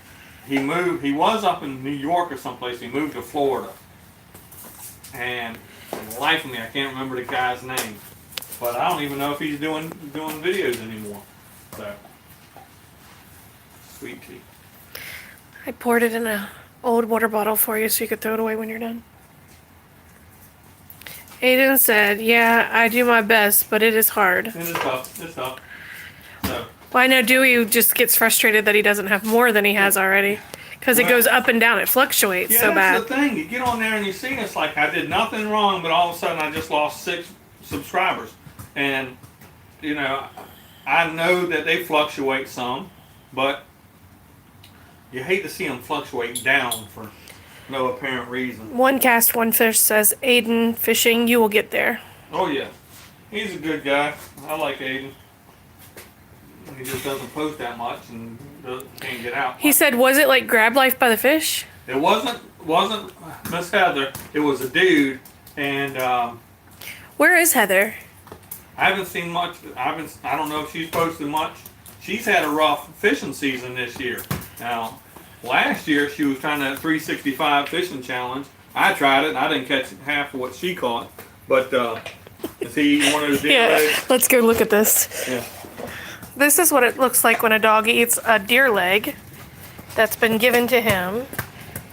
He moved. He was up in New York or someplace. He moved to Florida, and for the life of me, I can't remember the guy's name. But I don't even know if he's doing videos anymore. So, sweet tea. I poured it in a old water bottle for you so you could throw it away when you're done. Aiden said, yeah, I do my best, but it is hard. It is tough. It's tough. So, Well, I know Dewey just gets frustrated that he doesn't have more than he has already. Because it goes up and down. It fluctuates yeah, so bad. that's the thing. You get on there and you see it's like I did nothing wrong, but all of a sudden I just lost 6 subscribers. And, you know, I know that they fluctuate some, but you hate to see them fluctuate down for no apparent reason. One cast, one fish says, Aiden fishing, you will get there. Oh, yeah. He's a good guy. I like Aiden. He just doesn't post that much and can't get out. He said, was it like Grab Life by the Fish? It wasn't Miss Heather. It was a dude, and Where is Heather? I haven't seen much. I don't know if she's posted much. She's had a rough fishing season this year. Now, last year she was trying that 365 fishing challenge. I tried it and I didn't catch half of what she caught. But is he one of those deer legs? Let's go look at this. Yeah. This is what it looks like when a dog eats a deer leg that's been given to him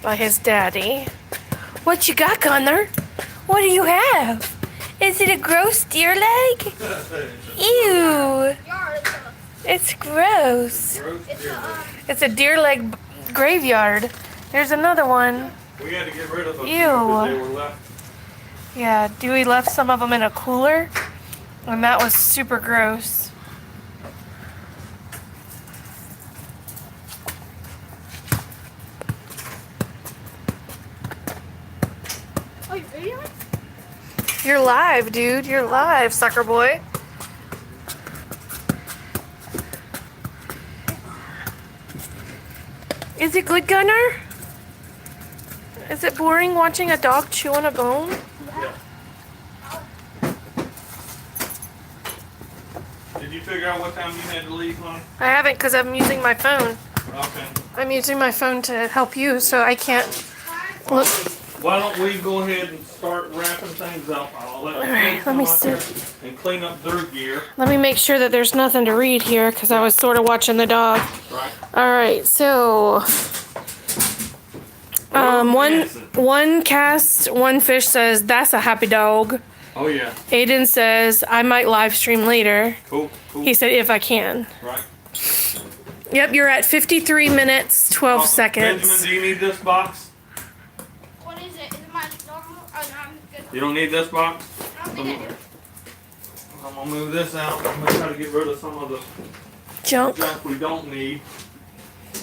by his daddy. What you got, Connor? What do you have? Is it a gross deer leg? Ew. It's gross. It's a deer leg graveyard. There's another one. We had to get rid of them Ew. because they were left. Yeah, Dewey left some of them in a cooler, and that was super gross. Oh, you videoing? You're live, dude. You're live, sucker boy. Is it good, Gunner? Is it boring watching a dog chew on a bone? Yeah. Did you figure out what time you had to leave, honey? I haven't because I'm using my phone. Okay. I'm using my phone to help you, so I can't look. Why don't we go ahead and start wrapping things up? I'll let Alright, let me see. and clean up their gear. Let me make sure that there's nothing to read here because I was sort of watching the dog. Right. All right, so one cast, one fish says that's a happy dog. Oh yeah. Aiden says I might live stream later. Cool. Cool. He said if I can. Right. Yep, you're at 53 minutes 12 Benjamin, seconds. do you need this box? What is it? Is it my normal? Oh, no, I'm good. You don't need this box? I don't think I do. I'm gonna move this out. I'm gonna try to get rid of some of the Junk. junk we don't need.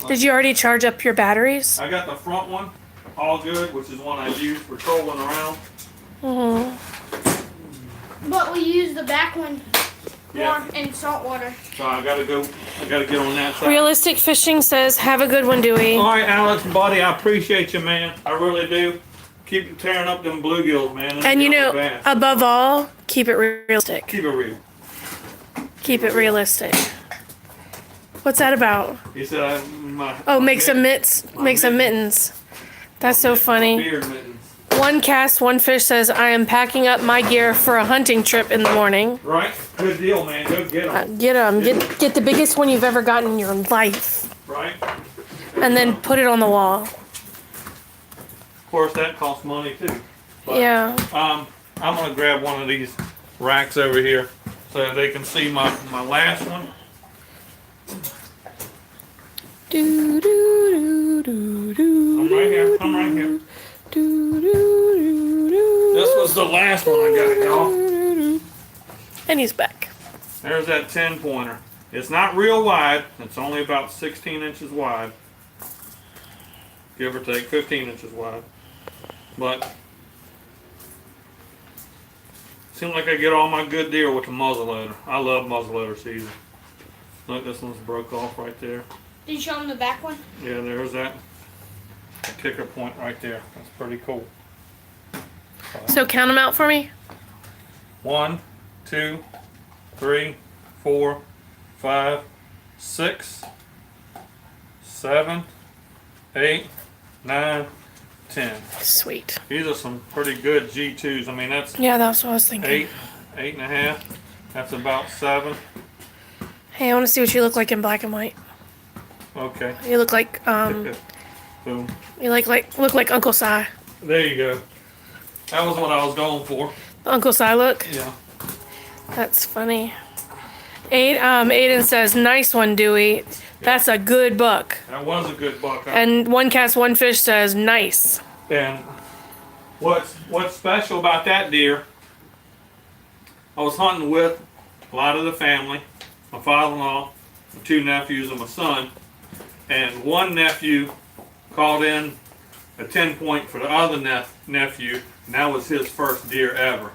Did you already charge up your batteries? I got the front one, all good, which is one I use for trolling around. But we use the back one Yeah. more in salt water. So I gotta get on that side. Realistic Fishing says have a good one, Dewey. All right, Alex, buddy, I appreciate you, man. I really do. Keep tearing up them bluegills, man. And you know, Bass. above all, keep it realistic. Keep it real. Keep it realistic. What's that about? He said, Oh, make some mittens. That's so funny. Beard mittens. One cast, one fish says, I am packing up my gear for a hunting trip in the morning. Right? Good deal, man. Go get them. Get them. Get the biggest one you've ever gotten in your life. Right? And then put it on the wall. Of course, that costs money, too. But, Yeah. I'm going to grab one of these racks over here so they can see my last one. Do, do, do, do, I'm right here. I'm right here. do, do, do, do, This was the last one I got, y'all. And he's back. There's that 10-pointer. It's not real wide. It's only about 16 inches wide. Give or take 15 inches wide. But seems like I get all my good deer with the muzzleloader. I love muzzleloader season. Look, this one's broke off right there. Did you show him the back one? Yeah, there's that kicker point right there. That's pretty cool. So count them out for me. 1, 2, 3, 4, 5, 6, 7, 8, 9, 10. Sweet. These are some pretty good G2s. I mean, that's Yeah, that's what I was thinking. 8, 8.5. That's about 7. Hey, I want to see what you look like in black and white. Okay. You look like Boom. you look like Uncle Si. There you go. That was what I was going for. The Uncle Si look. Yeah. That's funny. Aiden says, "Nice one, Dewey. That's a good buck." That was a good buck. And One Cast One Fish says, "Nice." And what's special about that deer? I was hunting with a lot of the family, my father-in-law, my 2 nephews, and my son. And one nephew called in a 10-point for the other nephew, and that was his first deer ever.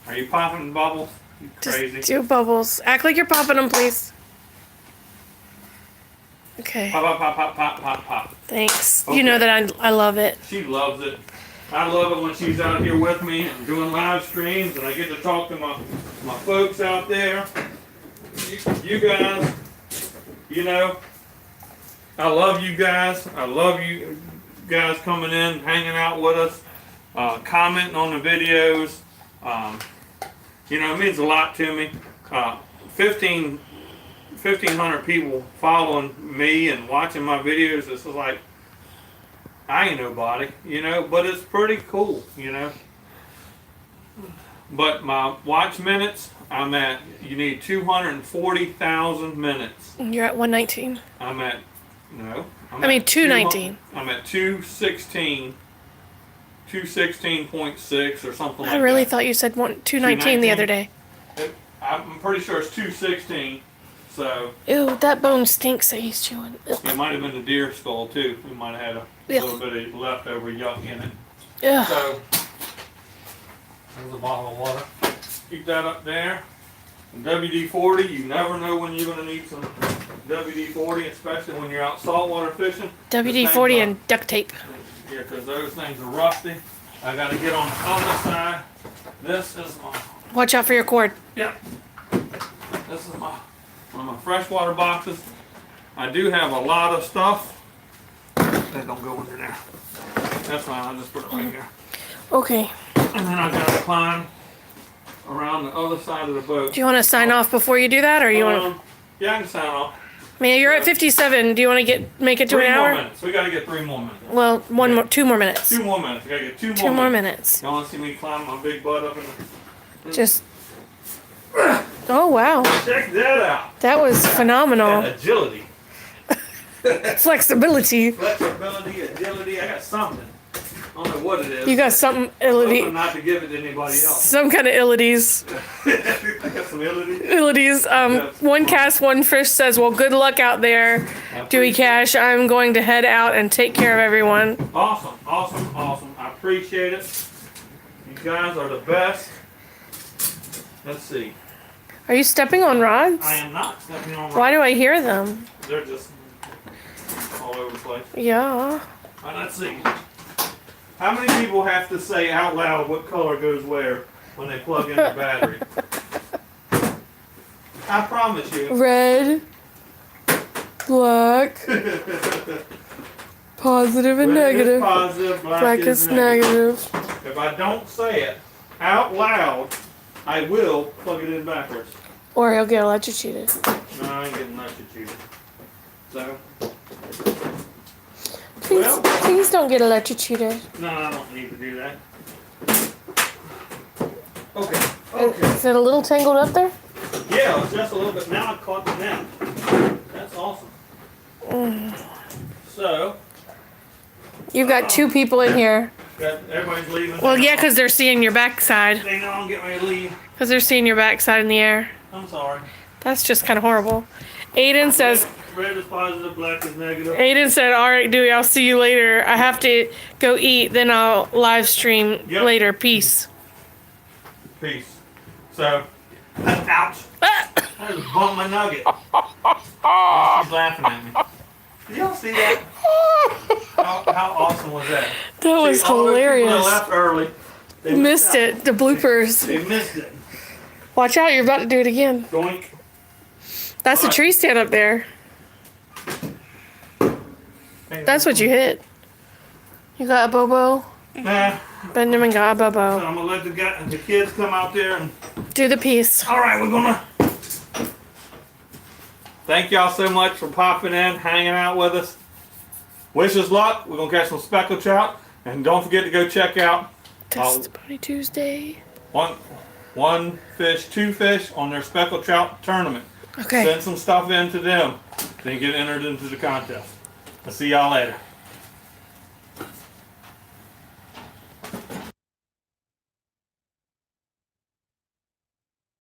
Are you popping bubbles? You crazy? Just do bubbles. Act like you're popping them, please. Okay. Pop, pop, pop, pop, pop, pop, pop. Thanks. Okay. You know that I love it. She loves it. I love it when she's out here with me and doing live streams, and I get to talk to my folks out there. You guys, you know, I love you guys. I love you guys coming in, hanging out with us, commenting on the videos. You know, it means a lot to me. 1,500 people following me and watching my videos. This is like, I ain't nobody, you know, but it's pretty cool, you know. But my watch minutes, you need 240,000 minutes. You're at 119. I'm at 219. I'm at 216, 216.6 or something like that. I really thought you said 219 the other day. I'm pretty sure it's 216. So Ew, that bone stinks that he's chewing. Ugh. it might have been the deer skull too. We might have had a little bit of leftover yuck in it. Ugh. So there's a bottle of water. Keep that up there. And WD-40, you never know when you're going to need some WD-40, especially when you're out saltwater fishing. WD-40 and duct tape. Yeah, because those things are rusty. I got to get on the other side. This is my... Watch out for your cord. Yeah. This is one of my freshwater boxes. I do have a lot of stuff. That don't go under there. That's fine, I'll just put it right here. Okay. And then I gotta climb around the other side of the boat. Do you want to sign off before you do that, or you want to? Yeah, I can sign off. Man, you're at 57. Do you want to make it to 3 an more hour? minutes. We gotta get 3 more minutes. Well, 2 more minutes. 2 more minutes. We gotta get 2 more 2 more minutes. You wanna see me climb my big butt up in the... Just. Oh wow. Check that out. That was phenomenal. Agility. Flexibility. Flexibility, agility. I got something. I don't know what it is. You got something Something not to give it to anybody else. some kind of illities. I got some illities. One Cast One Fish says, "Well, good luck out there, Dewey Cash. I'm going to head out and take care of everyone." Awesome, awesome, awesome. I appreciate it. You guys are the best. Let's see. Are you stepping on rods? I am not stepping on Why rocks. do I hear them? They're just all over the place. Yeah. Let's see. How many people have to say out loud what color goes where when they plug in their battery? I promise you. Red, black, positive and Red is negative. positive, Black is negative. If I don't say it out loud, I will plug it in backwards. Or he'll get electrocuted. No, I ain't getting electrocuted. So, Please, please don't get electrocuted. no, I don't need to do that. Okay. Is it a little tangled up there? Yeah, it's just a little bit. Now I caught the net. That's awesome. So, You've got 2 people in here. Everybody's leaving. Well, yeah, because they're seeing your backside. They know I'm getting ready to leave. Because they're seeing your backside in the air. I'm sorry. That's just kind of horrible. Aiden says, Red is positive, black is negative. Aiden said, all right, Dewey, I'll see you later. I have to go eat, then I'll live stream later. Peace. Peace. So, ouch. I just bumped my nugget. She's laughing at me. Did y'all see that? How awesome was that? That was all those people hilarious. that left early. They Missed it. The bloopers. They missed it. Watch out, you're about to do it again. Doink. That's a tree stand up there. That's what you hit. You got a bobo? Nah. Benjamin got a So bobo. I'm gonna let the kids come out there and. Do the piece. All right, we're gonna. Thank y'all so much for popping in, hanging out with us. Wish us luck. We're gonna catch some speckled trout, and don't forget to go check out Testimony Tuesday. one fish, two fish on their speckled trout tournament. Okay. Send some stuff in to them, then get entered into the contest. I'll see y'all later.